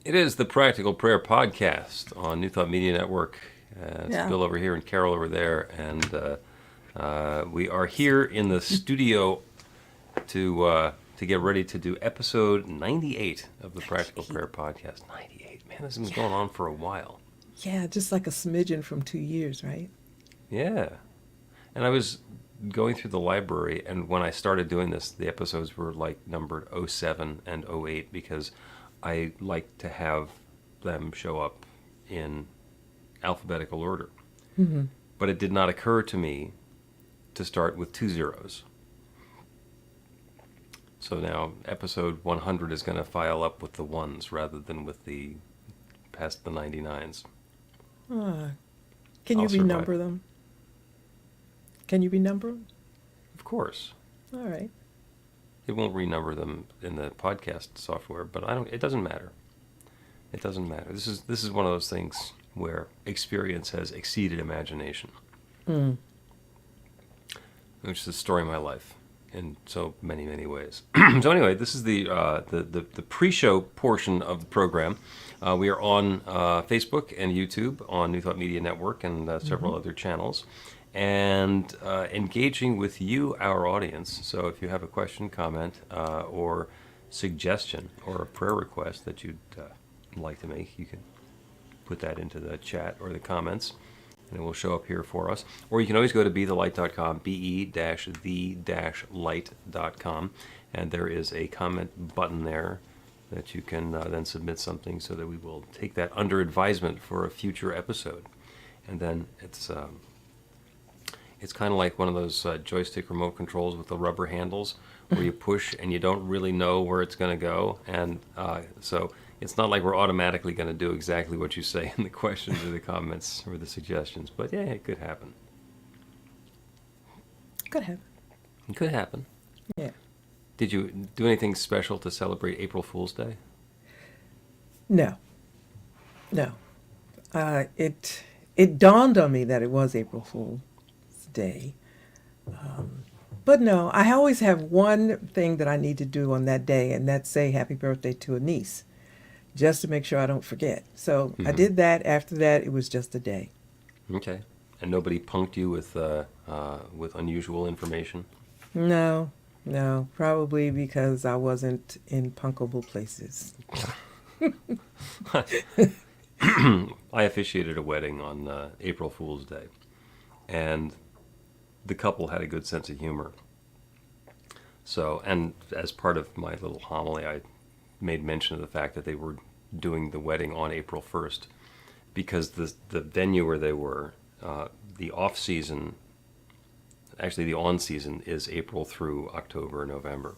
It is the Practical Prayer Podcast on New Thought Media Network. It's Yeah. Bill over here and Carol over there, and we are here in the studio to get ready to do episode 98 of the Practical Prayer Podcast. 98, man, this has been going on for a while. Yeah, just like a smidgen from 2 years, right? Yeah, and I was going through the library, and when I started doing this, the episodes were like numbered 07 and 08 because I like to have them show up in alphabetical order. Mm-hmm. But it did not occur to me to start with 2 zeros. So now episode 100 is going to file up with the ones rather than with the past the 99s. Can you I'll survive. renumber them? Can you renumber them? Of course. All right. It won't renumber them in the podcast software, but it doesn't matter. It doesn't matter. This is one of those things where experience has exceeded imagination. Mm. Which is the story of my life in so many, many ways. So anyway, this is the pre-show portion of the program. We are on Facebook and YouTube on New Thought Media Network and several other channels, and engaging with you, our audience. So if you have a question, comment, or suggestion, or a prayer request that you'd like to make, you can put that into the chat or the comments, and it will show up here for us. Or you can always go to bethelight.com, be-the-light.com, and there is a comment button there that you can then submit something so that we will take that under advisement for a future episode. And then it's kind of like one of those joystick remote controls with the rubber handles where you push and you don't really know where it's going to go. And so it's not like we're automatically going to do exactly what you say in the questions or the comments or the suggestions. But yeah, it could happen. Could happen. It could happen. Yeah. Did you do anything special to celebrate April Fool's Day? No. It dawned on me that it was April Fool's Day. But no, I always have one thing that I need to do on that day, and that's say happy birthday to a niece, just to make sure I don't forget. So I did that. After that, it was just a day. Okay. And nobody punked you with unusual information? No, probably because I wasn't in punkable places. I officiated a wedding on April Fool's Day, and the couple had a good sense of humor. So, and as part of my little homily, I made mention of the fact that they were doing the wedding on April 1st, because the venue where they were, the off-season, actually the on-season is April through October, November.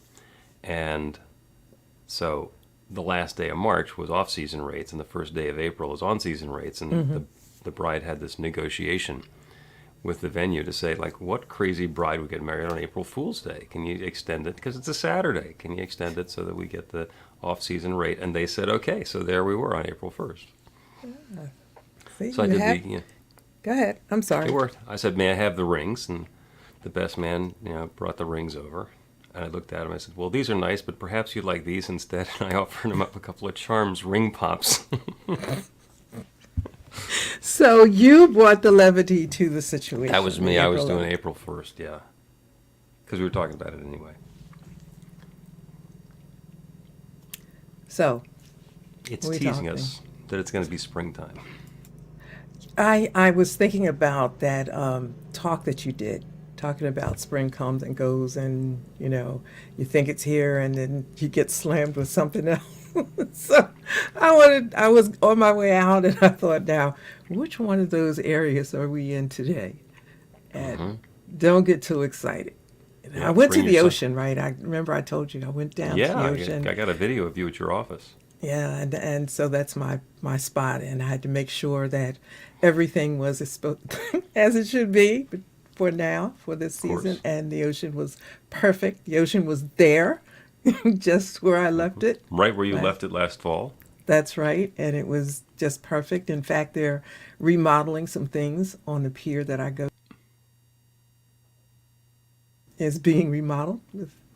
And so the last day of March was off-season rates, and the first day of April is on-season rates, and the bride had this negotiation with the venue to say, like, what crazy bride would get married on April Fool's Day? Can you extend it? Because it's a Saturday. Can you extend it so that we get the off-season rate? And they said, okay. So there we were on April 1st. See, So I did Go ahead. I'm sorry. it worked. I said, may I have the rings? And the best man, brought the rings over. And I looked at him. I said, well, these are nice, but perhaps you'd like these instead. And I offered him up a couple of Charms ring pops. So you brought the levity to the situation. That was me. I was April doing 11th. April 1st, yeah. Because we were talking about it anyway. So It's We teasing talking. us that it's going to be springtime. I was thinking about that talk that you did, talking about spring comes and goes, and you think it's here, and then you get slammed with something else. So I was on my way out, and I thought, now, which one of those areas are we in today? And don't get too excited. Yeah, I went to bring the yourself- ocean, right? I remember I told you I went down to Yeah, the ocean. I got a video of you at your office. Yeah, and so that's my spot, and I had to make sure that everything was as it should be for now, for this Of course. season, and the ocean was perfect. The ocean was there, just where I left it. Right where you Right. left it last fall. That's right, and it was just perfect. In fact, they're remodeling some things on the pier that I go. Is being remodeled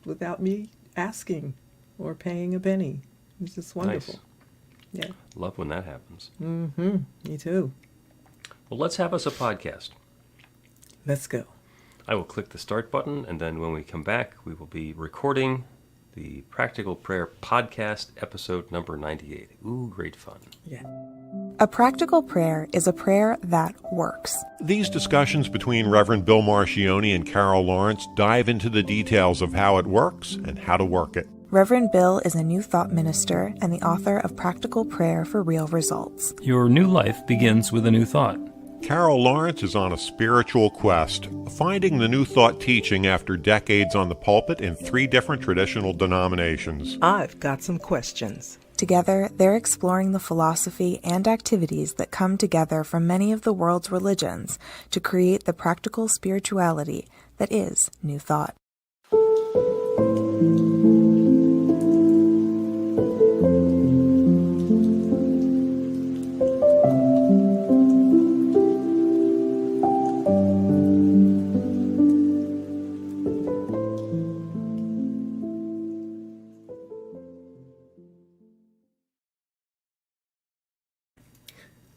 without me asking or paying a penny. It's just wonderful. Nice. Yeah. Love when that happens. Mm-hmm. Me too. Well, let's have us a podcast. Let's go. I will click the start button, and then when we come back, we will be recording the Practical Prayer Podcast, episode number 98. Ooh, great fun. Yeah. A practical prayer is a prayer that works. These discussions between Reverend Bill Marchiony and Carol Lawrence dive into the details of how it works and how to work it. Reverend Bill is a New Thought minister and the author of Practical Prayer for Real Results. Your new life begins with a new thought. Carol Lawrence is on a spiritual quest, finding the New Thought teaching after decades on the pulpit in 3 different traditional denominations. I've got some questions. Together, they're exploring the philosophy and activities that come together from many of the world's religions to create the practical spirituality that is New Thought.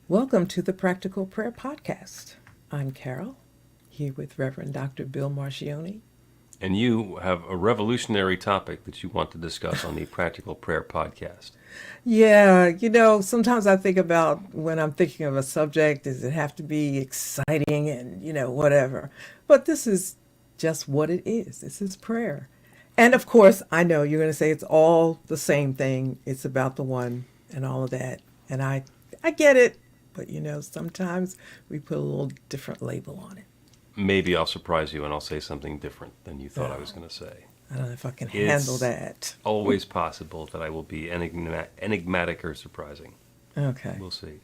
Welcome to the Practical Prayer Podcast. I'm Carol, here with Reverend Dr. Bill Marchiony. And you have a revolutionary topic that you want to discuss on the Practical Prayer Podcast. Yeah, sometimes I think about when I'm thinking of a subject, does it have to be exciting and, whatever. But this is just what it is. This is prayer. And of course, I know you're going to say it's all the same thing. It's about the one and all of that. And I get it. But, sometimes we put a little different label on it. Maybe I'll surprise you and I'll say something different than you thought I was going to say. I don't know if I can handle that. Always possible that I will be enigmatic or surprising. Okay. We'll see.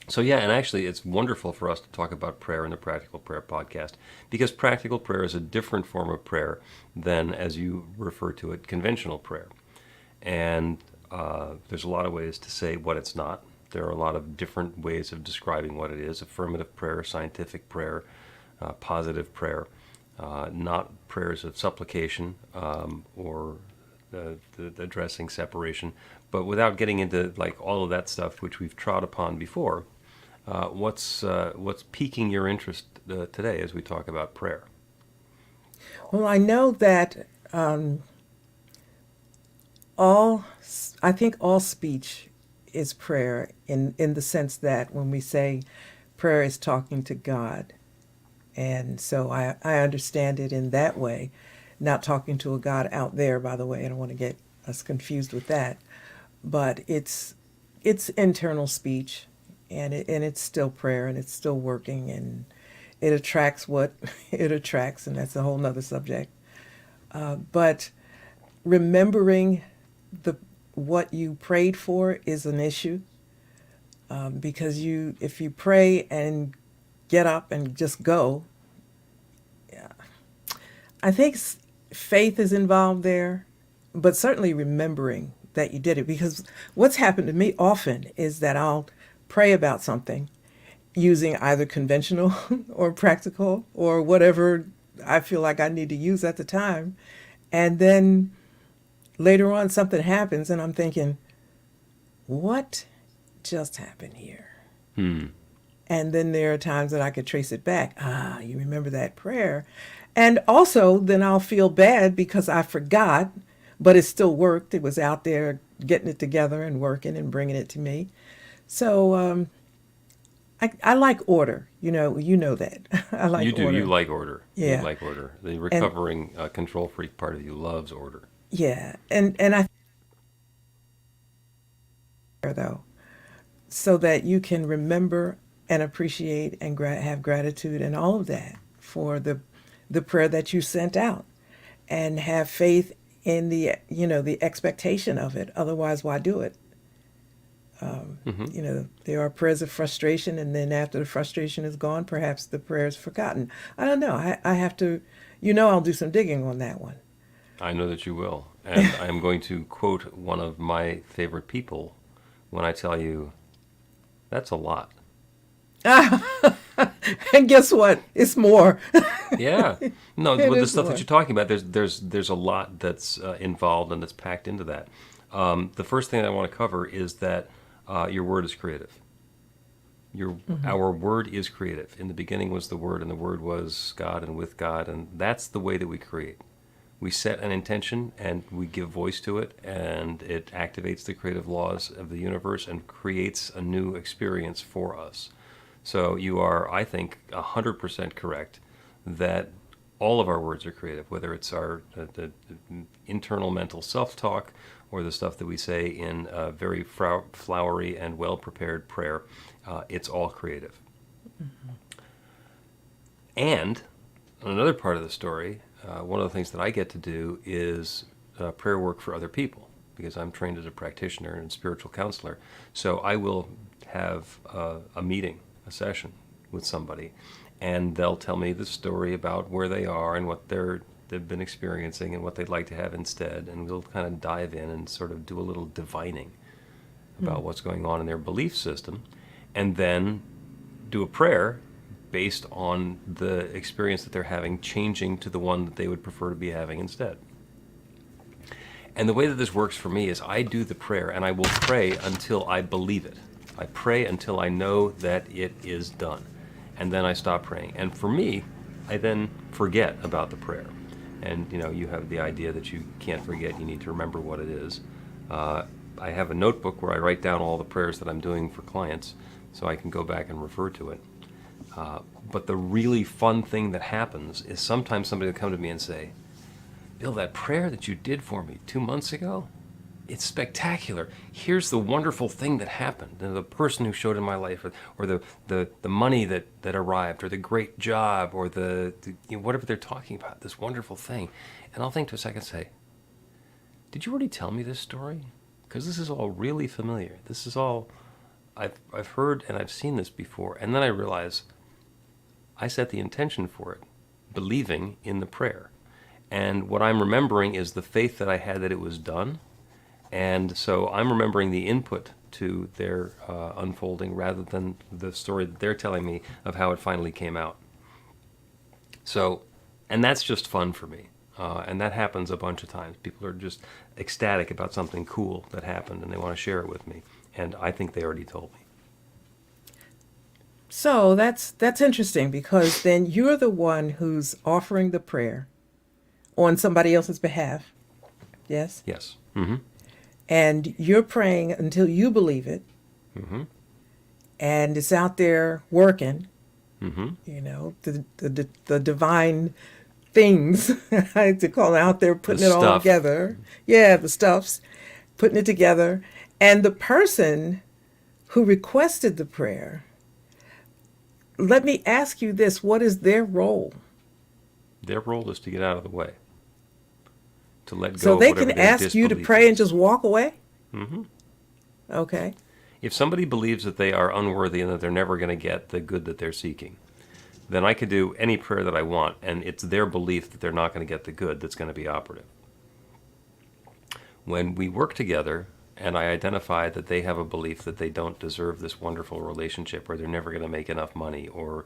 So yeah, and actually it's wonderful for us to talk about prayer in the Practical Prayer Podcast because practical prayer is a different form of prayer than, as you refer to it, conventional prayer. And there's a lot of ways to say what it's not. There are a lot of different ways of describing what it is: affirmative prayer, scientific prayer, positive prayer, not prayers of supplication or the addressing separation. But without getting into like all of that stuff, which we've trod upon before, what's piquing your interest today as we talk about prayer? Well, I know that all speech is prayer in the sense that when we say prayer is talking to God. And so I understand it in that way, not talking to a God out there, by the way. I don't want to get us confused with that. But it's internal speech, and it's still prayer, and it's still working, and it attracts what it attracts, and that's a whole nother subject. But remembering what you prayed for is an issue, because if you pray and get up and just go, yeah, I think faith is involved there, but certainly remembering that you did it. Because what's happened to me often is that I'll pray about something using either conventional or practical or whatever I feel like I need to use at the time, and then later on, something happens, and I'm thinking, what just happened here? And then there are times that I could trace it back. You remember that prayer. And also, then I'll feel bad because I forgot, but it still worked. It was out there getting it together and working and bringing it to me. So I like order. You know that. I like order. You like order. Yeah. You like order. The recovering control freak part of you loves order. Yeah, and I though, so that you can remember and appreciate and have gratitude and all of that for the prayer that you sent out, and have faith in the expectation of it. Otherwise, why do it? There are prayers of frustration, and then after the frustration is gone, perhaps the prayer is forgotten. I don't know. I have to, I'll do some digging on that one. I know that you will. And I'm going to quote one of my favorite people when I tell you, that's a lot. And guess what? It's more. Yeah. No, It with the is stuff more. that you're talking about, there's a lot that's involved and that's packed into that. The first thing I want to cover is that your word is creative. Our word is creative. In the beginning was the Word, and the Word was God, and with God, and that's the way that we create. We set an intention, and we give voice to it, and it activates the creative laws of the universe and creates a new experience for us. So you are, I think, 100% correct that all of our words are creative, whether it's our the internal mental self-talk or the stuff that we say in a very flowery and well-prepared prayer. It's all creative. And another part of the story, one of the things that I get to do is prayer work for other people, because I'm trained as a practitioner and spiritual counselor. So I will have a meeting, a session with somebody, and they'll tell me the story about where they are and what they've been experiencing and what they'd like to have instead, and we'll kind of dive in and sort of do a little divining about what's going on in their belief system, and then do a prayer based on the experience that they're having changing to the one that they would prefer to be having instead. And the way that this works for me is I do the prayer, and I will pray until I believe it. I pray until I know that it is done, and then I stop praying. And for me, I then forget about the prayer. And you have the idea that you can't forget, you need to remember what it is. I have a notebook where I write down all the prayers that I'm doing for clients, so I can go back and refer to it. But the really fun thing that happens is sometimes somebody will come to me and say, Bill, that prayer that you did for me 2 months ago, it's spectacular. Here's the wonderful thing that happened. The person who showed in my life, or the money that arrived, or the great job, or the whatever they're talking about, this wonderful thing. And I'll think to a second and say, did you already tell me this story? Because this is all really familiar. This is all, I've heard and I've seen this before. And then I realize I set the intention for it, believing in the prayer. And what I'm remembering is the faith that I had that it was done. And so I'm remembering the input to their unfolding rather than the story that they're telling me of how it finally came out. So, and that's just fun for me. And that happens a bunch of times. People are just ecstatic about something cool that happened and they want to share it with me. And I think they already told me. So that's interesting, because then you're the one who's offering the prayer on somebody else's behalf. Yes? Yes. Mm-hmm. And you're praying until you believe it. Mm-hmm. And it's out there working. Mm-hmm. The divine things, I like to call it, out there putting it all together. Yeah, the stuffs, putting it together. And the person who requested the prayer, let me ask you this, what is their role? Their role is to get out of the way. To let go so of they whatever can their ask you to disbelief pray is. and just walk away? Mm-hmm. Okay. If somebody believes that they are unworthy and that they're never going to get the good that they're seeking, then I could do any prayer that I want, and it's their belief that they're not going to get the good that's going to be operative. When we work together and I identify that they have a belief that they don't deserve this wonderful relationship, or they're never going to make enough money, or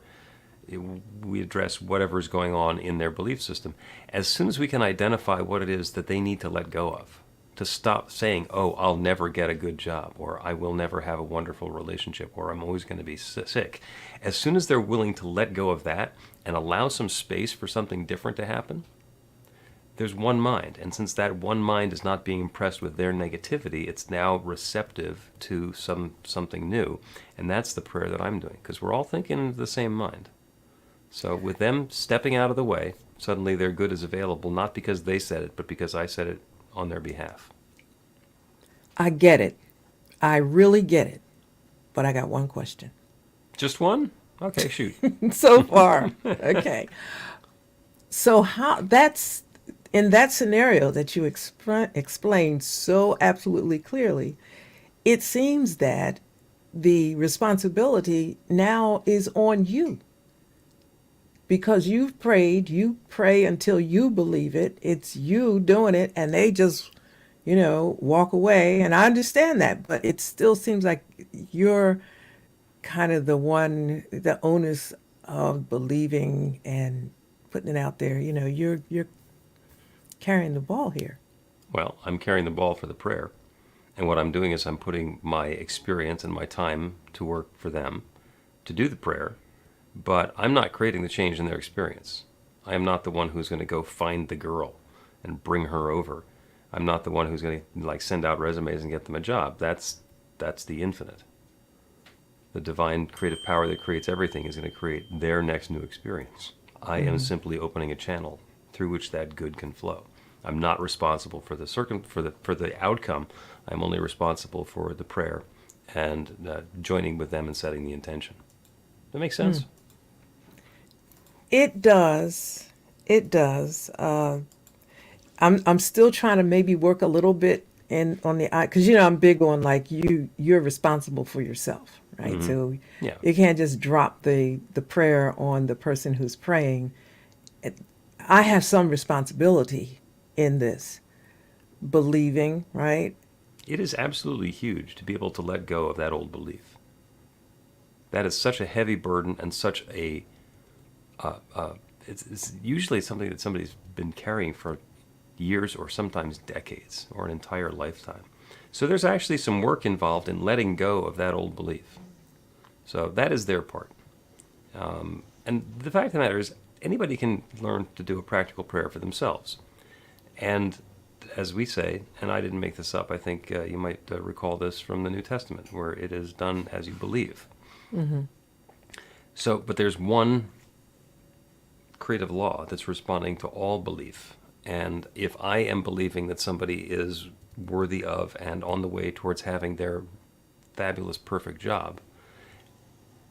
we address whatever's going on in their belief system, as soon as we can identify what it is that they need to let go of, to stop saying, oh, I'll never get a good job, or I will never have a wonderful relationship, or I'm always going to be sick. As soon as they're willing to let go of that and allow some space for something different to happen, there's one mind. And since that one mind is not being impressed with their negativity, it's now receptive to something new. And that's the prayer that I'm doing, because we're all thinking the same mind. So with them stepping out of the way, suddenly their good is available, not because they said it, but because I said it on their behalf. I get it. I really get it. But I got one question. Just one? Okay, shoot. So far. Okay. So how that's in that scenario that you explained so absolutely clearly, it seems that the responsibility now is on you. Because you've prayed, you pray until you believe it. It's you doing it, and they just, walk away. And I understand that, but it still seems like you're kind of the onus of believing and putting it out there. You're carrying the ball here. Well, I'm carrying the ball for the prayer. And what I'm doing is I'm putting my experience and my time to work for them to do the prayer, but I'm not creating the change in their experience. I am not the one who's going to go find the girl and bring her over. I'm not the one who's going to like send out resumes and get them a job. That's the infinite. The divine creative power that creates everything is going to create their next new experience. I am simply opening a channel through which that good can flow. I'm not responsible for the outcome. I'm only responsible for the prayer and joining with them and setting the intention. Does that make sense? It does. It does. I'm still trying to maybe work a little bit on the because I'm big on like you're responsible for yourself, right? So Yeah. you can't just drop the prayer on the person who's praying. I have some responsibility in this, believing, right? It is absolutely huge to be able to let go of that old belief. That is such a heavy burden and such a it's usually something that somebody's been carrying for years or sometimes decades or an entire lifetime. So there's actually some work involved in letting go of that old belief. So that is their part. And the fact of the matter is, anybody can learn to do a practical prayer for themselves. And as we say, and I didn't make this up, I think you might recall this from the New Testament, where it is done as you believe. So, but there's one creative law that's responding to all belief. And if I am believing that somebody is worthy of and on the way towards having their fabulous, perfect job,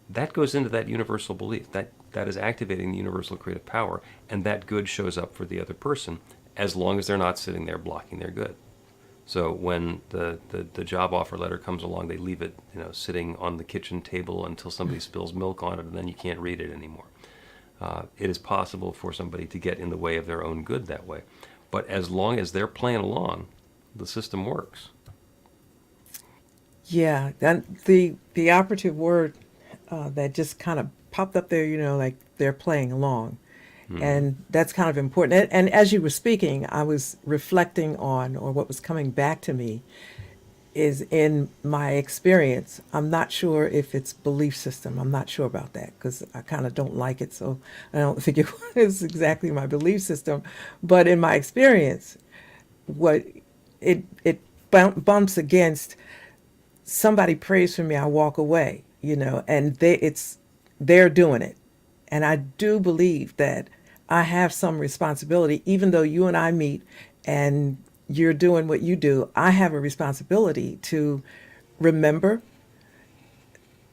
that goes into that universal belief. That is activating the universal creative power, and that good shows up for the other person as long as they're not sitting there blocking their good. So when the job offer letter comes along, they leave it sitting on the kitchen table until somebody spills milk on it, and then you can't read it anymore. It is possible for somebody to get in the way of their own good that way. But as long as they're playing along, the system works. Yeah, that the operative word that just kind of popped up there, like they're playing along. And that's kind of important. And as you were speaking, I was reflecting on, or what was coming back to me, is in my experience, I'm not sure if it's belief system. I'm not sure about that because I kind of don't like it. So I don't think it was exactly my belief system. But in my experience, what it bumps against, somebody prays for me, I walk away, and they're doing it. And I do believe that I have some responsibility, even though you and I meet and you're doing what you do, I have a responsibility to remember,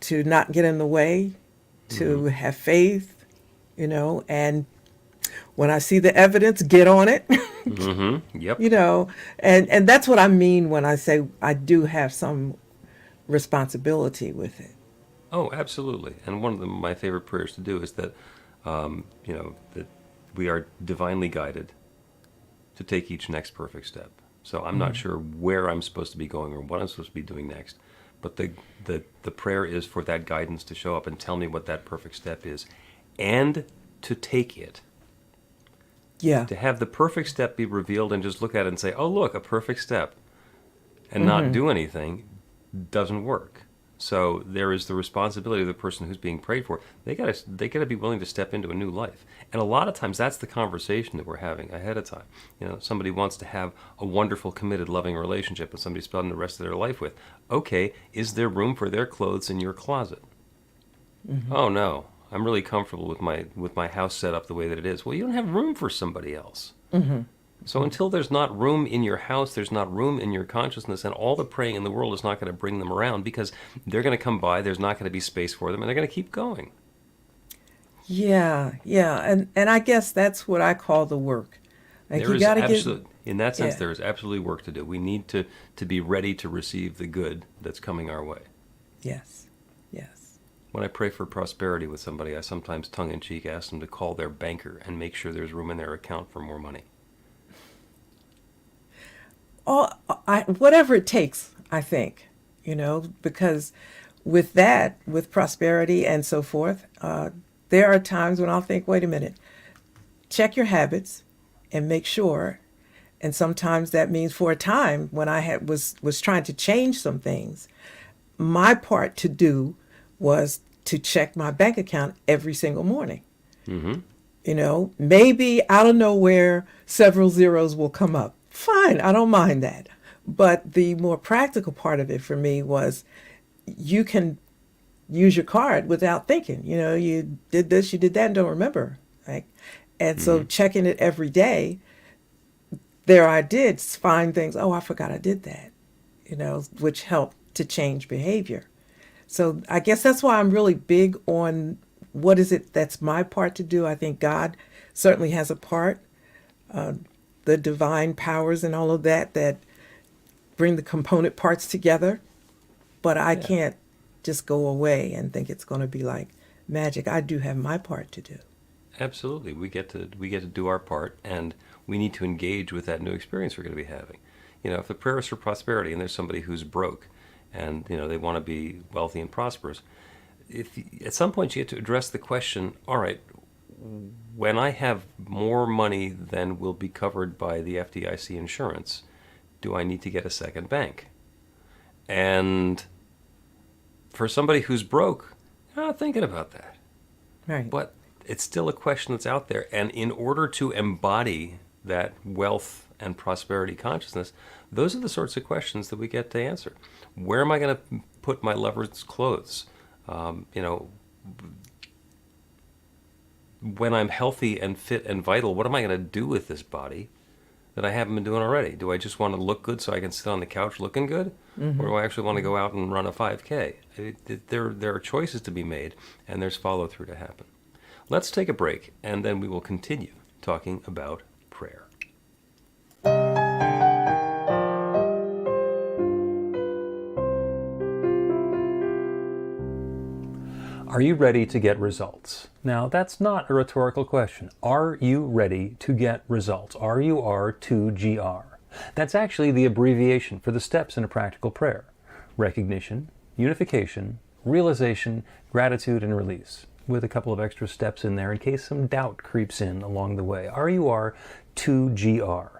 to not get in the way, to have faith, and when I see the evidence, get on it. Yep. And that's what I mean when I say I do have some responsibility with it. Oh, absolutely. And one of my favorite prayers to do is that, that we are divinely guided to take each next perfect step. So I'm not sure where I'm supposed to be going or what I'm supposed to be doing next, but the prayer is for that guidance to show up and tell me what that perfect step is, and to take it. Yeah. To have the perfect step be revealed and just look at it and say, oh, look, a perfect step, and not do anything doesn't work. So there is the responsibility of the person who's being prayed for. They gotta be willing to step into a new life. And a lot of times that's the conversation that we're having ahead of time. Somebody wants to have a wonderful, committed, loving relationship with somebody to spend the rest of their life with. Okay, is there room for their clothes in your closet? Oh no, I'm really comfortable with my house set up the way that it is. Well, you don't have room for somebody else. So until there's not room in your house, there's not room in your consciousness, and all the praying in the world is not going to bring them around because they're going to come by, there's not going to be space for them, and they're going to keep going. Yeah. And I guess that's what I call the work. Like There you is got to absolute, in that sense, Yeah. there is absolutely work to do. We need to be ready to receive the good that's coming our way. Yes. When I pray for prosperity with somebody, I sometimes tongue-in-cheek ask them to call their banker and make sure there's room in their account for more money. Whatever it takes, I think, because with prosperity and so forth, there are times when I'll think, wait a minute, check your habits and make sure And sometimes that means for a time when I was trying to change some things, my part to do was to check my bank account every single morning. Mm-hmm. You know, maybe out of nowhere, several zeros will come up. Fine, I don't mind that. But the more practical part of it for me was you can use your card without thinking. You know, you did this, you did that, and don't remember. Right? And so checking it every day, there I did find things, oh, I forgot I did that, you know, which helped to change behavior. So I guess that's why I'm really big on what is it that's my part to do. I think God certainly has a part, the divine powers and all of that that bring the component parts together. But I can't just go away and think it's going to be like magic. I do have my part to do. Absolutely. We get to do our part, and we need to engage with that new experience we're going to be having. You know, if the prayer is for prosperity and there's somebody who's broke and, you know, they want to be wealthy and prosperous, if at some point you get to address the question, all right, when I have more money than will be covered by the FDIC insurance, do I need to get a second bank? And for somebody who's broke, they're not thinking about that. Right. But it's still a question that's out there. And in order to embody that wealth and prosperity consciousness, those are the sorts of questions that we get to answer. Where am I going to put my lover's clothes? You know, when I'm healthy and fit and vital, what am I going to do with this body that I haven't been doing already? Do I just want to look good so I can sit on the couch looking good? Mm-hmm. Or do I actually want to go out and run a 5K? There are choices to be made, and there's follow-through to happen. Let's take a break, and then we will continue talking about prayer. Are you ready to get results? Now, that's not a rhetorical question. Are you ready to get results? RUR2GR. That's actually the abbreviation for the steps in a practical prayer. Recognition, unification, realization, gratitude, and release, with a couple of extra steps in there in case some doubt creeps in along the way. RUR2GR.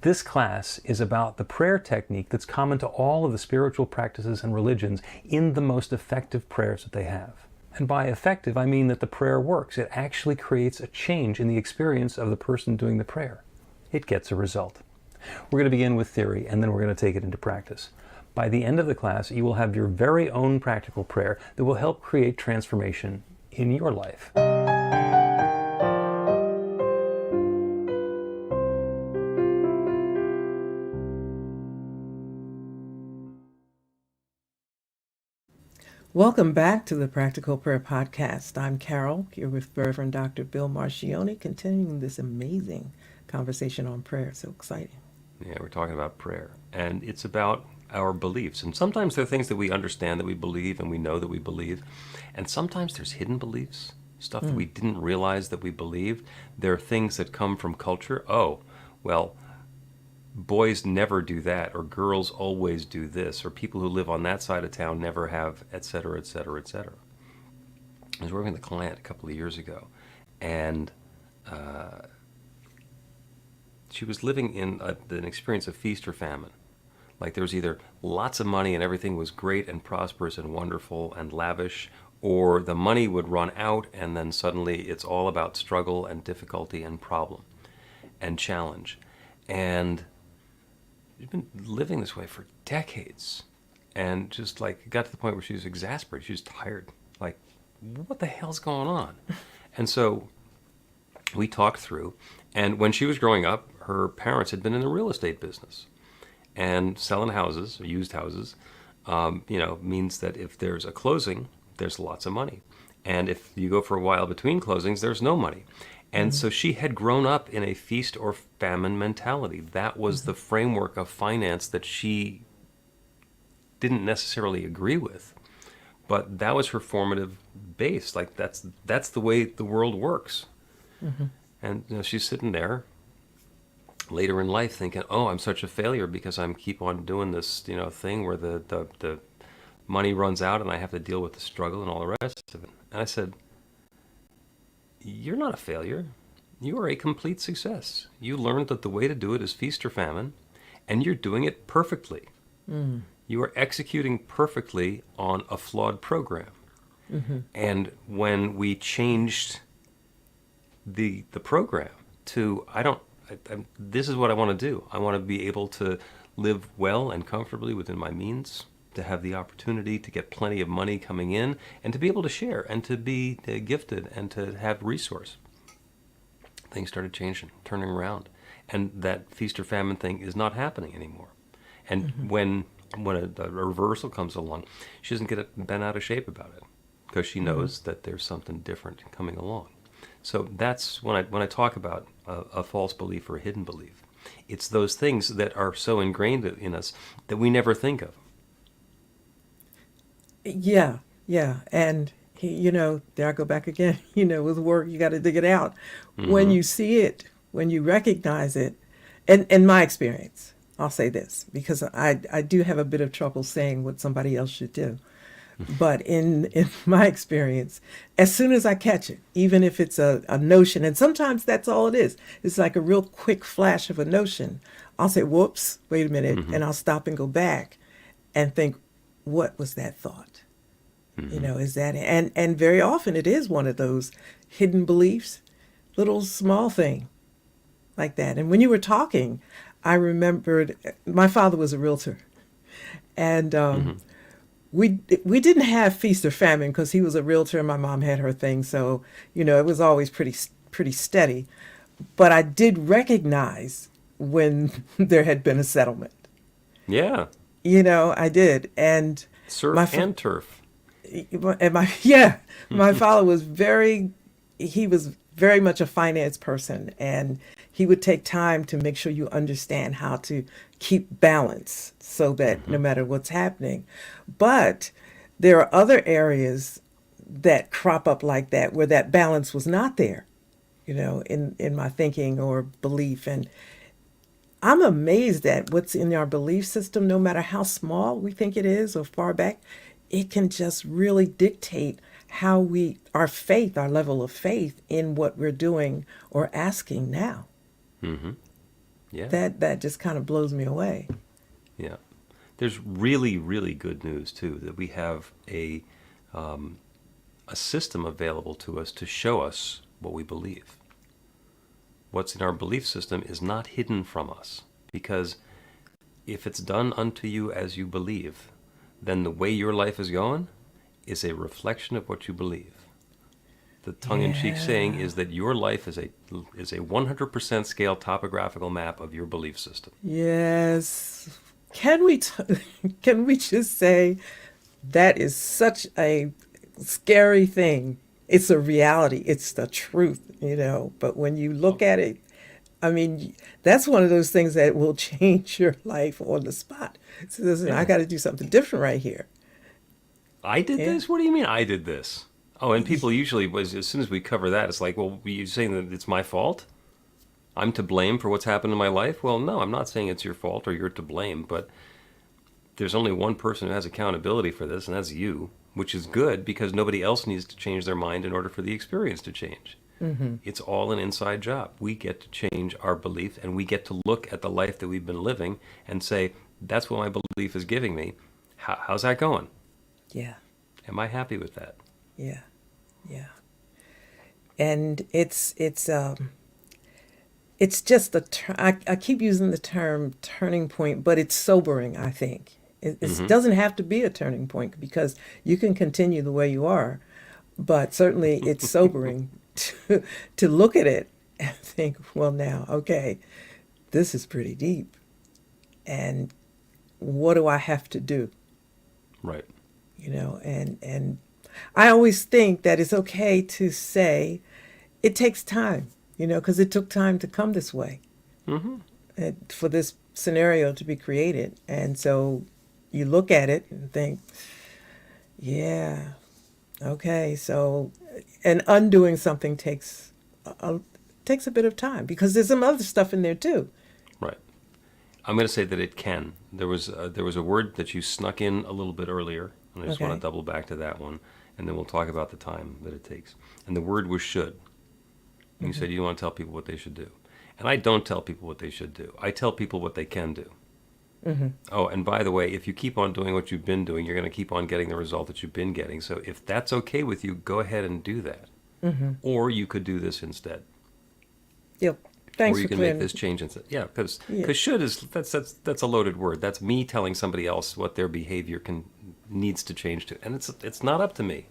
This class is about the prayer technique that's common to all of the spiritual practices and religions in the most effective prayers that they have. And by effective, I mean that the prayer works. It actually creates a change in the experience of the person doing the prayer. It gets a result. We're going to begin with theory, and then we're going to take it into practice. By the end of the class, you will have your very own practical prayer that will help create transformation in your life. Welcome back to the Practical Prayer Podcast. I'm Carol, here with Reverend Dr. Bill Marchiony, continuing this amazing conversation on prayer. So exciting. Yeah, we're talking about prayer, and it's about our beliefs. And sometimes there are things that we understand that we believe and we know that we believe, and sometimes there's hidden beliefs, stuff that we didn't realize that we believed. There are things that come from culture. Oh, well, boys never do that, or girls always do this, or people who live on that side of town never have, et cetera, et cetera, et cetera. I was working with a client a couple of years ago, and she was living in an experience of feast or famine. Like there was either lots of money and everything was great and prosperous and wonderful and lavish, or the money would run out and then suddenly it's all about struggle and difficulty and problem and challenge. And she'd been living this way for decades, and just like it got to the point where she was exasperated. She was tired. Like, what the hell's going on? And so we talked through, and when she was growing up, her parents had been in the real estate business, and selling houses, or used houses, means that if there's a closing, there's lots of money. And if you go for a while between closings, there's no money. And so she had grown up in a feast or famine mentality. That was the framework of finance that she didn't necessarily agree with, but that was her formative base. Like that's the way the world works. Mm-hmm. And she's sitting there later in life thinking, "Oh, I'm such a failure because I'm keep on doing this, thing where the money runs out and I have to deal with the struggle and all the rest of it." And I said, "You're not a failure. you are a complete success. You learned that the way to do it is feast or famine, and you're doing it perfectly. You are executing perfectly on a flawed program. And when we changed the program to, this is what I want to do. I want to be able to live well and comfortably within my means, to have the opportunity to get plenty of money coming in, and to be able to share, and to be gifted, and to have resource. Things started changing, turning around. And that feast or famine thing is not happening anymore. And when a reversal comes along, she doesn't get bent out of shape about it, because she knows that there's something different coming along. So that's when I talk about a false belief or a hidden belief. It's those things that are so ingrained in us that we never think of. Yeah, yeah. And, there I go back again, with work, you got to dig it out. When you see it, when you recognize it, and in my experience, I'll say this, because I do have a bit of trouble saying what somebody else should do. But in my experience, as soon as I catch it, even if it's a notion, and sometimes that's all it is, it's like a real quick flash of a notion, I'll say, whoops, wait a minute, and I'll stop and go back and think, what was that thought? Is that, and very often it is one of those hidden beliefs, little small thing like that. And when you were talking, I remembered my father was a realtor, and we didn't have feast or famine because he was a realtor and my mom had her thing, so it was always pretty steady. But I did recognize when there had been a settlement. Yeah. I did, and Surf and turf. And my father was very much a finance person, and he would take time to make sure you understand how to keep balance so that no matter what's happening. But there are other areas that crop up like that where that balance was not there, in my thinking or belief. And I'm amazed at what's in our belief system, no matter how small we think it is or far back. It can just really dictate how our faith, our level of faith in what we're doing or asking now. Yeah. That just kind of blows me away. Yeah. There's really, really good news, too, that we have a system available to us to show us what we believe. What's in our belief system is not hidden from us, because if it's done unto you as you believe, then the way your life is going is a reflection of what you believe. The tongue-in-cheek saying is that your life is a 100% scale topographical map of your belief system. Yes. Can we just say that is such a scary thing? It's a reality. It's the truth, But when you look at it, that's one of those things that will change your life on the spot. So listen, I got to do something different right here. I did this? What do you mean I did this? Oh, and people usually, as soon as we cover that, it's like, well, you're saying that it's my fault? I'm to blame for what's happened in my life? Well, no, I'm not saying it's your fault or you're to blame, but there's only one person who has accountability for this, and that's you, which is good because nobody else needs to change their mind in order for the experience to change. It's all an inside job. We get to change our belief, and we get to look at the life that we've been living and say, that's what my belief is giving me. How's that going? Yeah. Am I happy with that? Yeah. Yeah. And it's just I keep using the term turning point, but it's sobering, I think. It doesn't have to be a turning point because you can continue the way you are, but certainly it's sobering to look at it and think, well, now, okay, this is pretty deep. And what do I have to do? Right. And I always think that it's okay to say it takes time, because it took time to come this way, for this scenario to be created. And so you look at it and think, yeah, okay, so, and undoing something takes a bit of time because there's some other stuff in there too. Right. I'm going to say that it can. There was a word that you snuck in a little bit earlier, and I just want to double back to that one, and then we'll talk about the time that it takes. And the word was should. You said you want to tell people what they should do. And I don't tell people what they should do. I tell people what they can do. Oh, and by the way, if you keep on doing what you've been doing, you're going to keep on getting the result that you've been getting. So if that's okay with you, go ahead and do that. Or you could do this instead. Yep. Thanks or you for can clearing make this change instead. Yeah, because Yeah. should is that's a loaded word. That's me telling somebody else what their behavior needs to change to, and it's not up to me.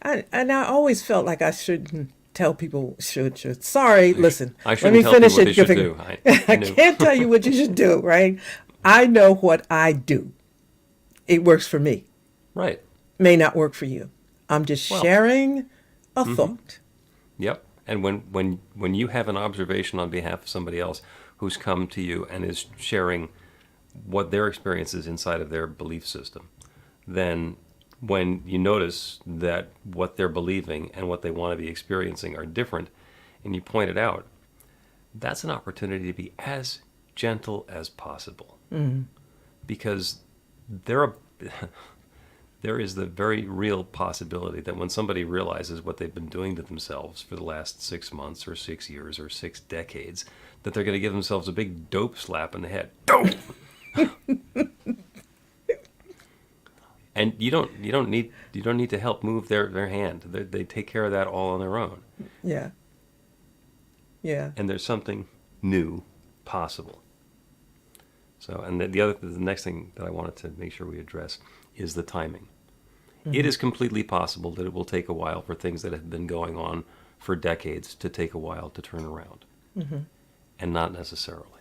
And I always felt like I shouldn't tell people should. Sorry, listen. I let shouldn't me tell finish people what it. they should do. I I knew. can't tell you what you should do, right? I know what I do. It works for me. Right. May not work for you. I'm just Well, sharing a thought. Yep. And when you have an observation on behalf of somebody else who's come to you and is sharing what their experience is inside of their belief system, then when you notice that what they're believing and what they want to be experiencing are different, and you point it out, that's an opportunity to be as gentle as possible. Because there is the very real possibility that when somebody realizes what they've been doing to themselves for the last 6 months or 6 years or 6 decades, that they're going to give themselves a big dope slap in the head. Dope! And you don't need to help move their hand. They take care of that all on their own. Yeah. Yeah. And there's something new possible. So, and the next thing that I wanted to make sure we address is the timing. It is completely possible that it will take a while for things that have been going on for decades to take a while to turn around, and not necessarily.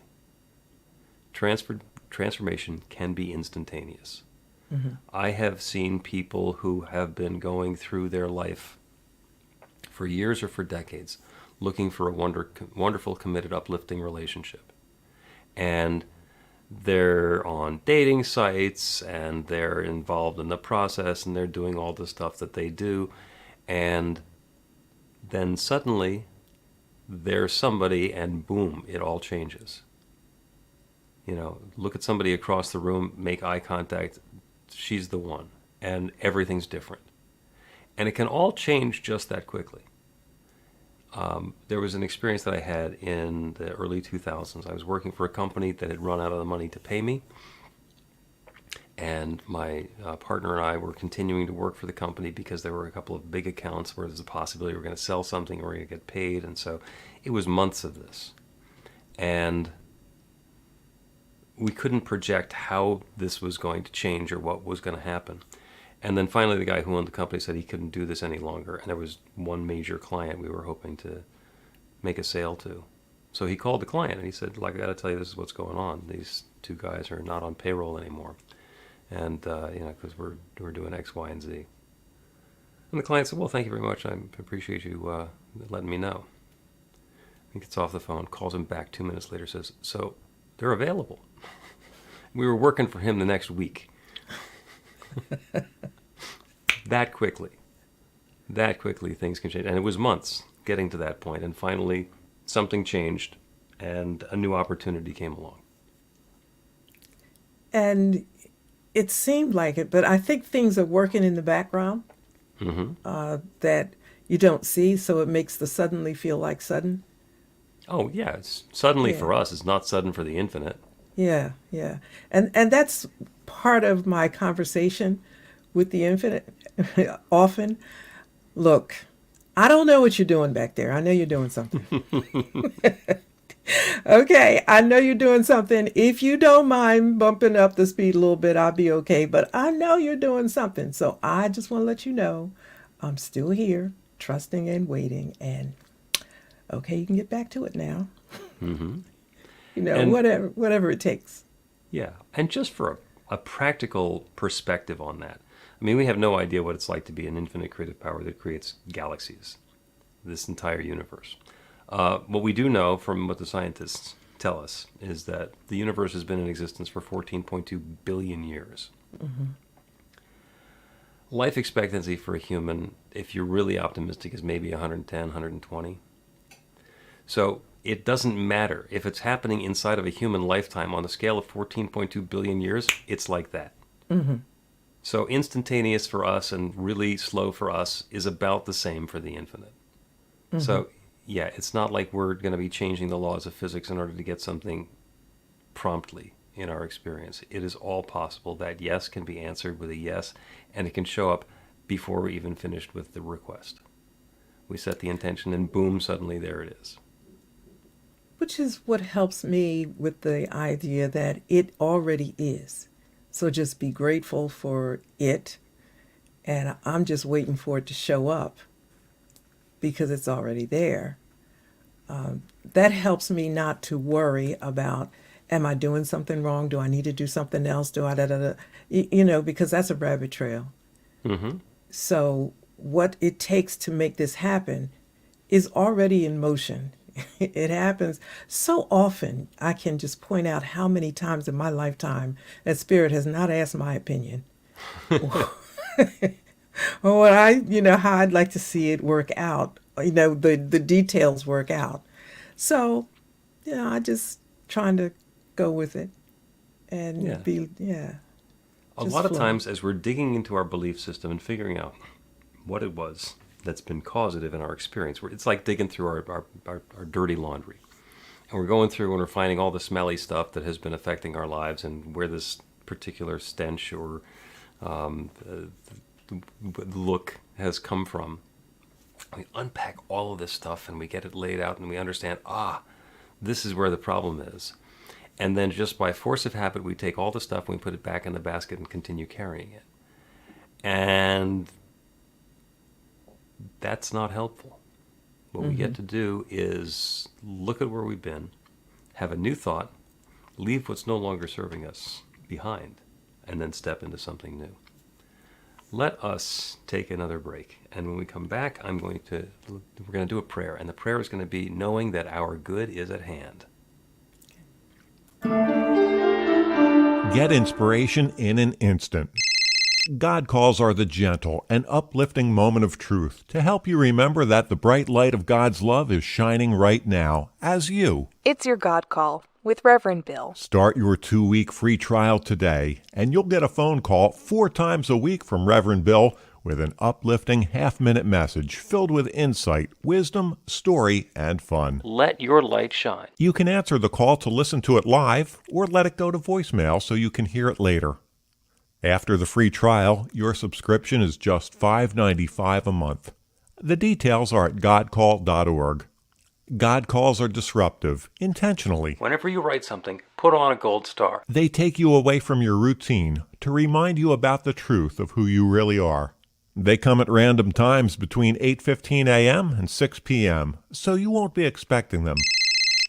Transformation can be instantaneous. I have seen people who have been going through their life for years or for decades looking for a wonderful, committed, uplifting relationship. And they're on dating sites and they're involved in the process and they're doing all the stuff that they do. And then suddenly there's somebody and boom, it all changes. You know, look at somebody across the room, make eye contact, she's the one, and everything's different. And it can all change just that quickly. There was an experience that I had in the early 2000s. I was working for a company that had run out of the money to pay me. And my partner and I were continuing to work for the company because there were a couple of big accounts where there's a possibility we're going to sell something or we're going to get paid. And so it was months of this. And we couldn't project how this was going to change or what was going to happen. And then finally the guy who owned the company said he couldn't do this any longer. And there was one major client we were hoping to make a sale to. So he called the client and he said, like, I got to tell you, this is what's going on. These two guys are not on payroll anymore. And, because we're doing X, Y, and Z. And the client said, well, thank you very much. I appreciate you letting me know. He gets off the phone, calls him back 2 minutes later, says, so they're available. We were working for him the next week. That quickly things can change. And it was months getting to that point. And finally, something changed and a new opportunity came along. And it seemed like it, but I think things are working in the background that you don't see, so it makes the suddenly feel like sudden. Oh, yeah. It's suddenly Yeah. for us. It's not sudden for the infinite. Yeah, yeah. And that's part of my conversation with the infinite often. Look, I don't know what you're doing back there. I know you're doing something. Okay, I know you're doing something. If you don't mind bumping up the speed a little bit, I'll be okay. But I know you're doing something. So I just want to let you know I'm still here, trusting and waiting. And okay, you can get back to it now. And- whatever it takes. Yeah. And just for a practical perspective on that, I mean, we have no idea what it's like to be an infinite creative power that creates galaxies, this entire universe. What we do know from what the scientists tell us is that the universe has been in existence for 14.2 billion years. Life expectancy for a human, if you're really optimistic, is maybe 110, 120. So it doesn't matter. If it's happening inside of a human lifetime on the scale of 14.2 billion years, it's like that. So instantaneous for us and really slow for us is about the same for the infinite. So yeah, it's not like we're going to be changing the laws of physics in order to get something promptly in our experience. It is all possible. That yes can be answered with a yes, and it can show up before we're even finished with the request. We set the intention, and boom, suddenly there it is. Which is what helps me with the idea that it already is. So just be grateful for it, and I'm just waiting for it to show up because it's already there. That helps me not to worry about, am I doing something wrong? Do I need to do something else? Do I because that's a rabbit trail. Mm-hmm. So what it takes to make this happen is already in motion. It happens so often. I can just point out how many times in my lifetime that Spirit has not asked my opinion. Or what how I'd like to see it work out, the details work out. So, I just trying to go with it and A just lot of flow. times, as we're digging into our belief system and figuring out what it was that's been causative in our experience, it's like digging through our dirty laundry. And we're going through and we're finding all the smelly stuff that has been affecting our lives and where this particular stench or look has come from. We unpack all of this stuff and we get it laid out and we understand, this is where the problem is. And then just by force of habit, we take all the stuff and we put it back in the basket and continue carrying it. And that's not helpful. What we get to do is look at where we've been, have a new thought, leave what's no longer serving us behind, and then step into something new. Let us take another break. And when we come back, we're going to do a prayer. And the prayer is going to be knowing that our good is at hand. Get inspiration in an instant. God calls are the gentle and uplifting moment of truth to help you remember that the bright light of God's love is shining right now as you. It's your God Call with Reverend Bill. Start your 2-week free trial today, and you'll get a phone call 4 times a week from Reverend Bill with an uplifting half-minute message filled with insight, wisdom, story, and fun. Let your light shine. You can answer the call to listen to it live or let it go to voicemail so you can hear it later. After the free trial, your subscription is just $5.95 a month. The details are at godcall.org. God calls are disruptive, intentionally. Whenever you write something, put on a gold star. They take you away from your routine to remind you about the truth of who you really are. They come at random times between 8:15 a.m. and 6 p.m., so you won't be expecting them.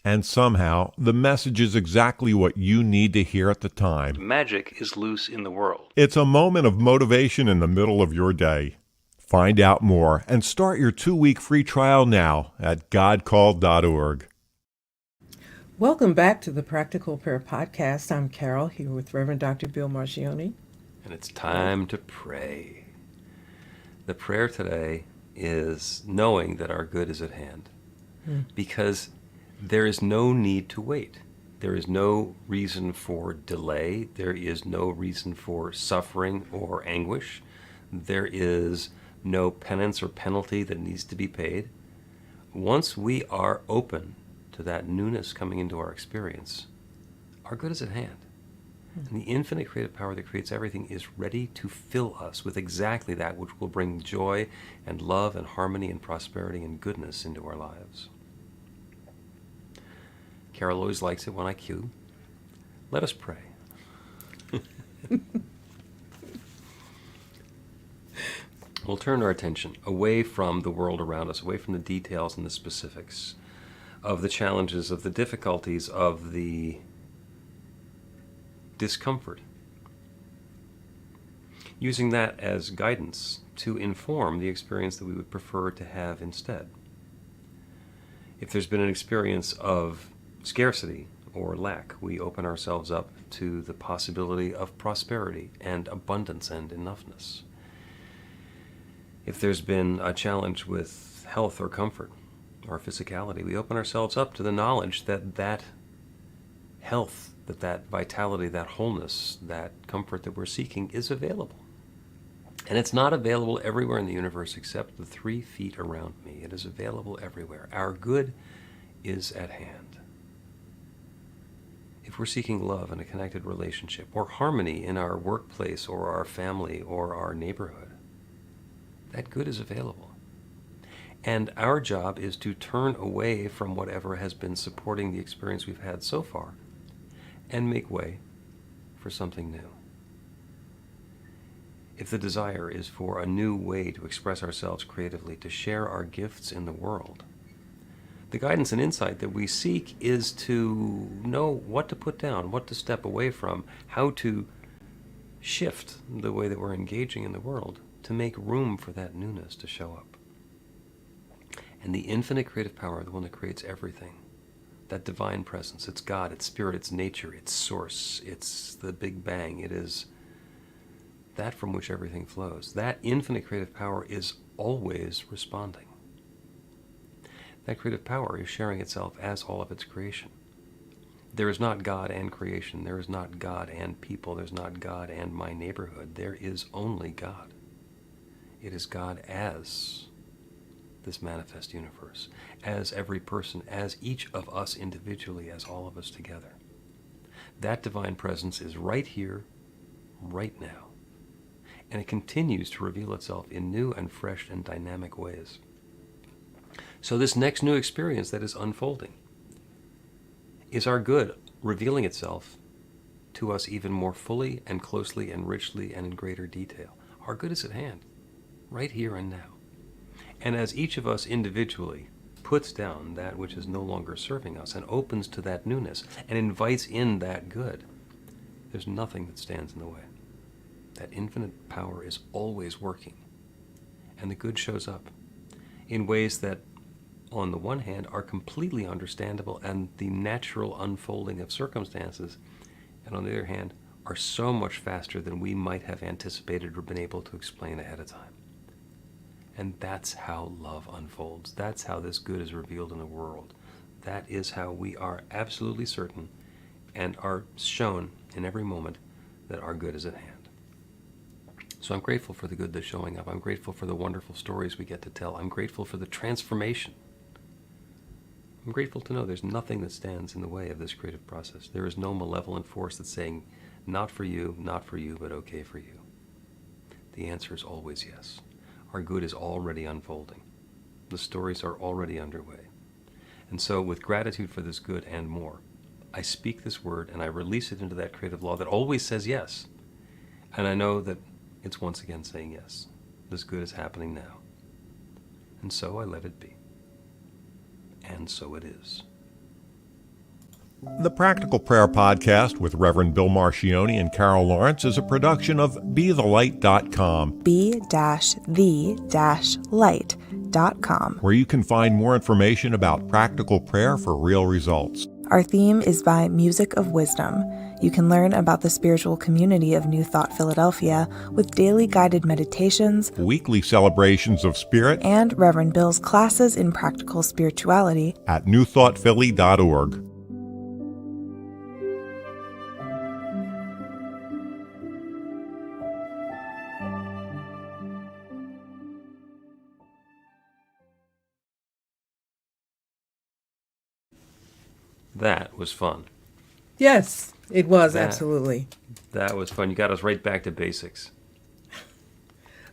And somehow, the message is exactly what you need to hear at the time. Magic is loose in the world. It's a moment of motivation in the middle of your day. Find out more and start your 2-week free trial now at godcall.org. Welcome back to the Practical Prayer Podcast. I'm Carol, here with Reverend Dr. Bill Marchiony. And it's time to pray. The prayer today is knowing that our good is at hand. Because there is no need to wait. There is no reason for delay. There is no reason for suffering or anguish. There is no penance or penalty that needs to be paid. Once we are open to that newness coming into our experience, our good is at hand. And the infinite creative power that creates everything is ready to fill us with exactly that which will bring joy and love and harmony and prosperity and goodness into our lives. Carol always likes it when I cue. Let us pray. We'll turn our attention away from the world around us, away from the details and the specifics of the challenges, of the difficulties, of the discomfort. Using that as guidance to inform the experience that we would prefer to have instead. If there's been an experience of scarcity or lack, we open ourselves up to the possibility of prosperity and abundance and enoughness. If there's been a challenge with health or comfort or physicality, we open ourselves up to the knowledge that that health, that vitality, that wholeness, that comfort that we're seeking is available. And it's not available everywhere in the universe except the 3 feet around me. It is available everywhere. Our good is at hand. If we're seeking love in a connected relationship, or harmony in our workplace or our family or our neighborhood, that good is available. And our job is to turn away from whatever has been supporting the experience we've had so far and make way for something new. If the desire is for a new way to express ourselves creatively, to share our gifts in the world, the guidance and insight that we seek is to know what to put down, what to step away from, how to shift the way that we're engaging in the world to make room for that newness to show up. And the infinite creative power, the one that creates everything, that divine presence, it's God, it's spirit, it's nature, it's source, it's the Big Bang, it is that from which everything flows. That infinite creative power is always responding. That creative power is sharing itself as all of its creation. There is not God and creation. There is not God and people. There's not God and my neighborhood. There is only God. It is God as this manifest universe, as every person, as each of us individually, as all of us together. That divine presence is right here, right now. And it continues to reveal itself in new and fresh and dynamic ways. So this next new experience that is unfolding is our good revealing itself to us even more fully and closely and richly and in greater detail. Our good is at hand, right here and now. And as each of us individually puts down that which is no longer serving us and opens to that newness and invites in that good, there's nothing that stands in the way. That infinite power is always working. And the good shows up in ways that, on the one hand, are completely understandable and the natural unfolding of circumstances, and on the other hand, are so much faster than we might have anticipated or been able to explain ahead of time. And that's how love unfolds. That's how this good is revealed in the world. That is how we are absolutely certain and are shown in every moment that our good is at hand. So I'm grateful for the good that's showing up. I'm grateful for the wonderful stories we get to tell. I'm grateful for the transformation. I'm grateful to know there's nothing that stands in the way of this creative process. There is no malevolent force that's saying, not for you, but okay for you. The answer is always yes. Our good is already unfolding. The stories are already underway. And so with gratitude for this good and more, I speak this word and I release it into that creative law that always says yes. And I know that it's once again saying yes. This good is happening now. And so I let it be. And so it is. The Practical Prayer Podcast with Reverend Bill Marchiony and Carol Lawrence is a production of BeTheLight.com. be-the-light.com. Where you can find more information about practical prayer for real results. Our theme is by Music of Wisdom. You can learn about the spiritual community of New Thought Philadelphia with daily guided meditations, Weekly celebrations of spirit, and Reverend Bill's classes in practical spirituality at newthoughtphilly.org. That was fun. Yes, it was, That- absolutely. That was fun. You got us right back to basics.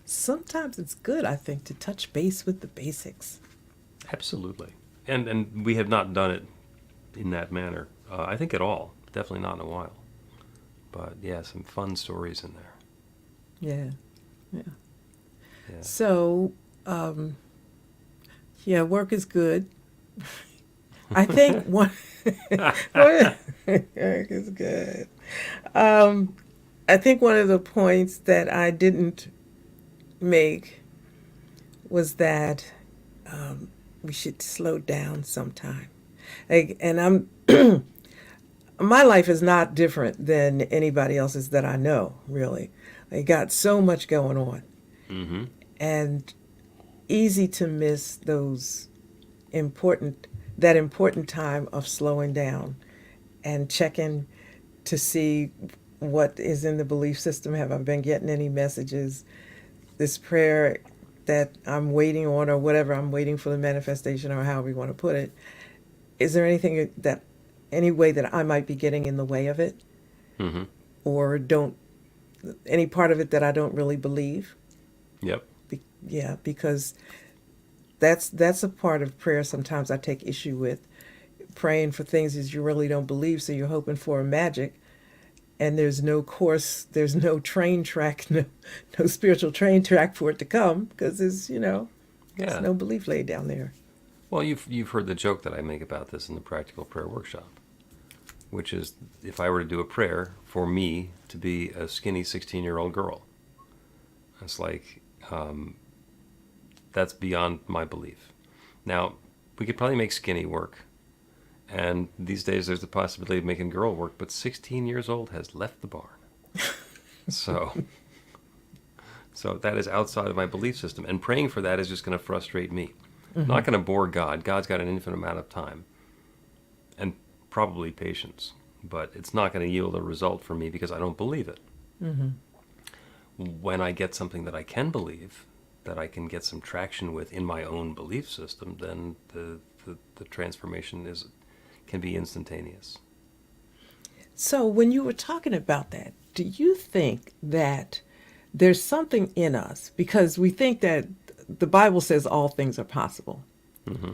Sometimes it's good, I think, to touch base with the basics. Absolutely. And we have not done it in that manner, I think, at all. Definitely not in a while. But yeah, some fun stories in there. Yeah, yeah. Yeah. So, yeah, work is good. I think one work is good. I think one of the points that I didn't make was that we should slow down sometime. And my life is not different than anybody else's that I know, really. I got so much going on. Mm-hmm. And easy to miss that important time of slowing down and checking to see what is in the belief system. Have I been getting any messages? this prayer that I'm waiting on, or whatever, I'm waiting for the manifestation, or however you want to put it. Is there any way that I might be getting in the way of it, Mm-hmm. or any part of it that I don't really believe? Yep. Yeah, because that's a part of prayer sometimes I take issue with, praying for things that you really don't believe, so you're hoping for a magic, and there's no course, there's no train track, no spiritual train track for it to come, because there's Yeah. no belief laid down there. Well, you've heard the joke that I make about this in the Practical Prayer Workshop, which is if I were to do a prayer for me to be a skinny 16-year-old girl, it's like, that's beyond my belief. Now, we could probably make skinny work, and these days there's the possibility of making girl work, but 16 years old has left the barn. So that is outside of my belief system, and praying for that is just going to frustrate me. Not going to bore God. God's got an infinite amount of time and probably patience, but it's not going to yield a result for me because I don't believe it. When I get something that I can believe, that I can get some traction with in my own belief system, then the transformation can be instantaneous. So when you were talking about that, do you think that there's something in us, because we think that the Bible says all things are possible? Mm-hmm.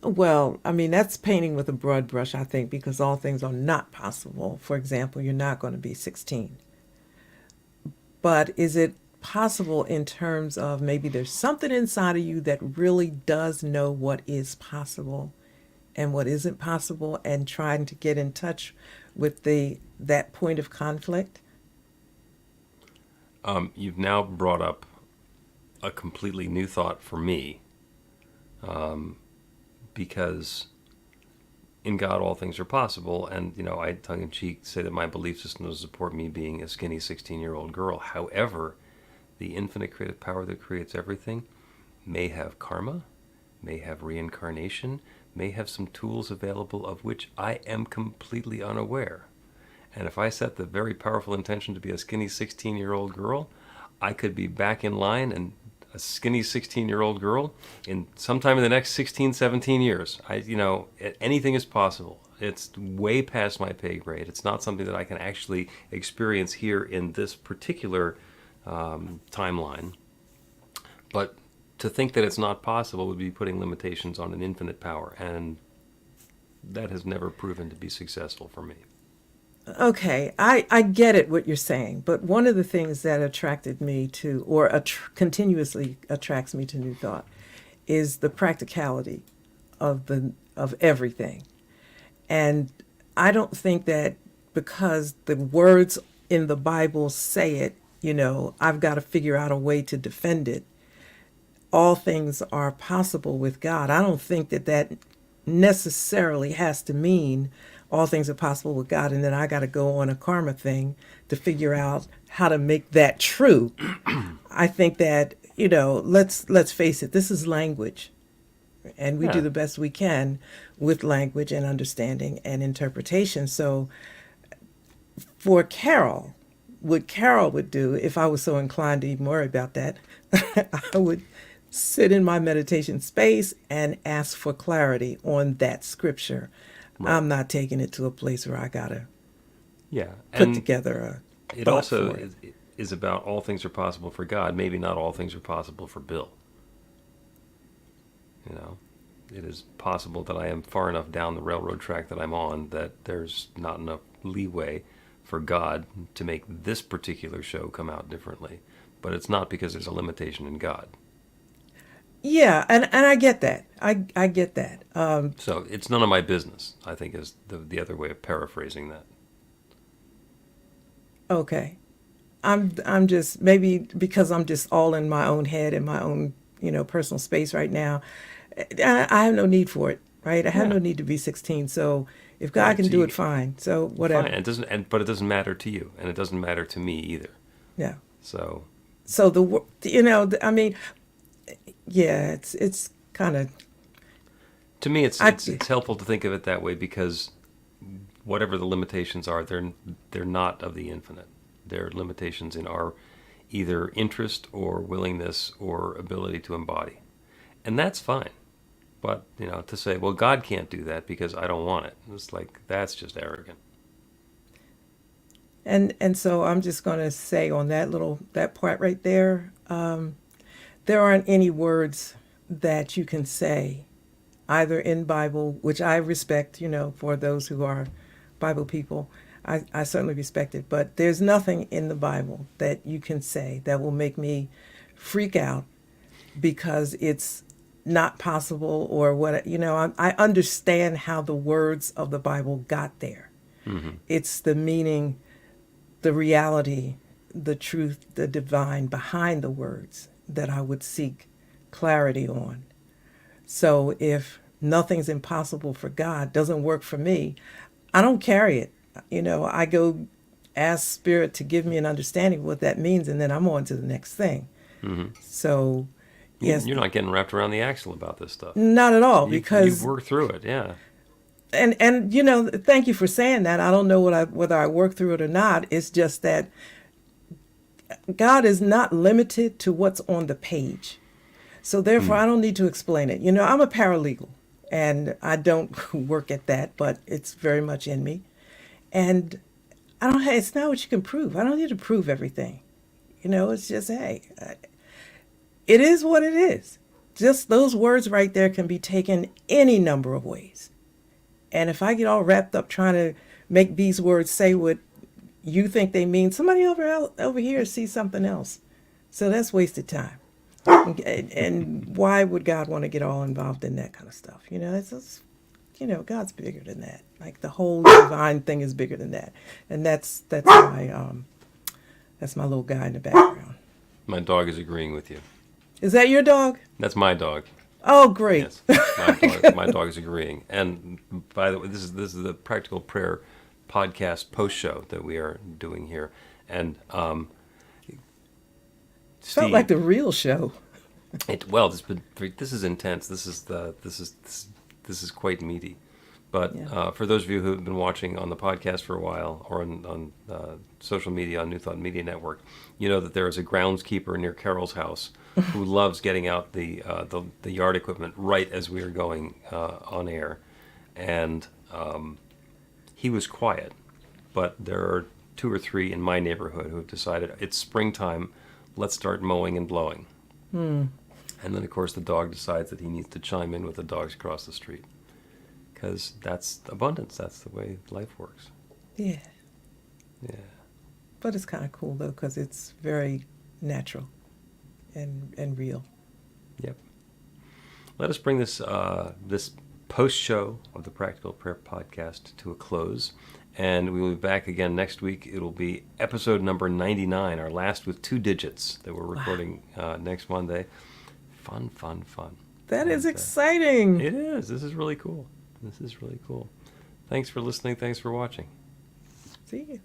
Well, I mean, that's painting with a broad brush, I think, because all things are not possible. For example, you're not going to be 16. But is it possible in terms of maybe there's something inside of you that really does know what is possible and what isn't possible, and trying to get in touch with that point of conflict? You've now brought up a completely new thought for me, because in God all things are possible, and I tongue-in-cheek say that my belief system will support me being a skinny 16-year-old girl. However, the infinite creative power that creates everything may have karma, may have reincarnation, may have some tools available of which I am completely unaware. And if I set the very powerful intention to be a skinny 16-year-old girl, I could be back in line and a skinny 16-year-old girl in sometime in the next 16, 17 years. Anything is possible. It's way past my pay grade. It's not something that I can actually experience here in this particular timeline. But to think that it's not possible would be putting limitations on an infinite power, and that has never proven to be successful for me. Okay, I get it what you're saying, but one of the things that attracted me to, or continuously attracts me to New Thought, is the practicality of everything. And I don't think that because the words in the Bible say it, I've got to figure out a way to defend it. All things are possible with God. I don't think that necessarily has to mean all things are possible with God, and then I got to go on a karma thing to figure out how to make that true. I think that, let's face it, this is language, and we do the best we can with language and understanding and interpretation. So for Carol, what Carol would do, if I was so inclined to even worry about that, I would sit in my meditation space and ask for clarity on that scripture. Right. I'm not taking it to a place where I gotta put together a it also is about all things are possible for God. Maybe not all things are possible for Bill. It is possible that I am far enough down the railroad track that I'm on that there's not enough leeway for God to make this particular show come out differently. But it's not because there's a limitation in God. Yeah, and I get that. I get that. So it's none of my business, I think, is the other way of paraphrasing that. Okay. I'm just, maybe because I'm just all in my own head and my own, personal space right now. I have no need for it, right? I have no need to be 16. So if God can do it, fine. So whatever. Fine. But it doesn't matter to you, and it doesn't matter to me either. Yeah. So yeah, it's kind of. To me, it's helpful to think of it that way, because whatever the limitations are, they're not of the infinite. They're limitations in our either interest or willingness or ability to embody. And that's fine. But, to say, well, God can't do that because I don't want it. It's like, that's just arrogant. And so I'm just going to say on that part right there, there aren't any words that you can say either in Bible, which I respect, for those who are Bible people. I certainly respect it, but there's nothing in the Bible that you can say that will make me freak out because it's not possible or what, I understand how the words of the Bible got there. Mm-hmm. It's the meaning, the reality, the truth, the divine behind the words that I would seek clarity on. So if nothing's impossible for God doesn't work for me, I don't carry it. I go ask Spirit to give me an understanding of what that means, and then I'm on to the next thing. Mm-hmm. So, yes. You're not getting wrapped around the axle about this stuff. Not at all, because you've worked through it, yeah. And thank you for saying that. I don't know whether I work through it or not. It's just that God is not limited to what's on the page. So therefore, I don't need to explain it. I'm a paralegal, and I don't work at that, but it's very much in me. And it's not what you can prove. I don't need to prove everything. It's just, hey, it is what it is. Just those words right there can be taken any number of ways. And if I get all wrapped up trying to make these words say what you think they mean, somebody over here sees something else. So that's wasted time. And why would God want to get all involved in that kind of stuff? It's just, God's bigger than that. Like the whole divine thing is bigger than that. And that's my little guy in the background. My dog is agreeing with you. Is that your dog? That's my dog. Oh, great. Yes, my dog is agreeing. And by the way, this is the Practical Prayer podcast post show that we are doing here. And Steve, felt like the real show. This is intense. This is quite meaty. But for those of you who have been watching on the podcast for a while or on social media on New Thought Media Network, you know that there is a groundskeeper near Carol's house who loves getting out the yard equipment right as we are going on air. And he was quiet, but there are 2 or 3 in my neighborhood who have decided it's springtime, let's start mowing and blowing. And then, of course, the dog decides that he needs to chime in with the dogs across the street. Because that's abundance. That's the way life works. Yeah. Yeah. But it's kind of cool, though, because it's very natural and real. Yep. Let us bring this post-show of the Practical Prayer Podcast to a close. And we will be back again next week. It'll be episode number 99, our last with 2 digits that we're recording next Monday. Fun. That is exciting. It is. This is really cool. Thanks for listening. Thanks for watching. See you.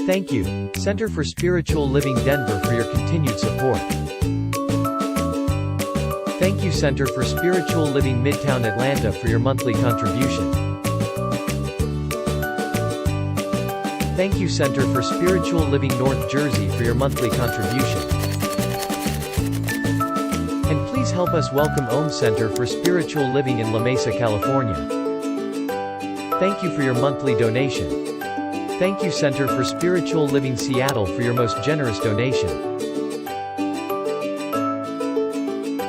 Thank you, Center for Spiritual Living Denver, for your continued support. Thank you, Center for Spiritual Living Midtown Atlanta, for your monthly contribution. Thank you, Center for Spiritual Living North Jersey, for your monthly contribution. And please help us welcome Om Center for Spiritual Living in La Mesa, California. Thank you for your monthly donation. Thank you, Center for Spiritual Living Seattle, for your most generous donation.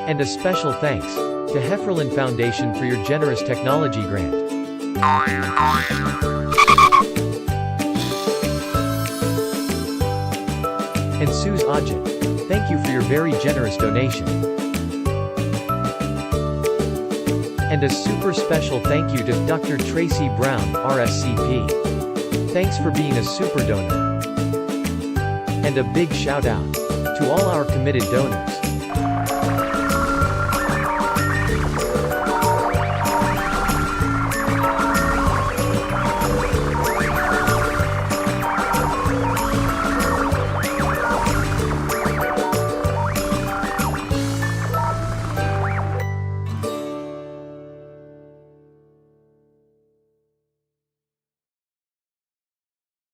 And a special thanks to Hefferlin Foundation for your generous technology grant. And Suze Ajit, thank you for your very generous donation. And a super special thank you to Dr. Tracy Brown, RSCP. Thanks for being a super donor. And a big shout out to all our committed donors.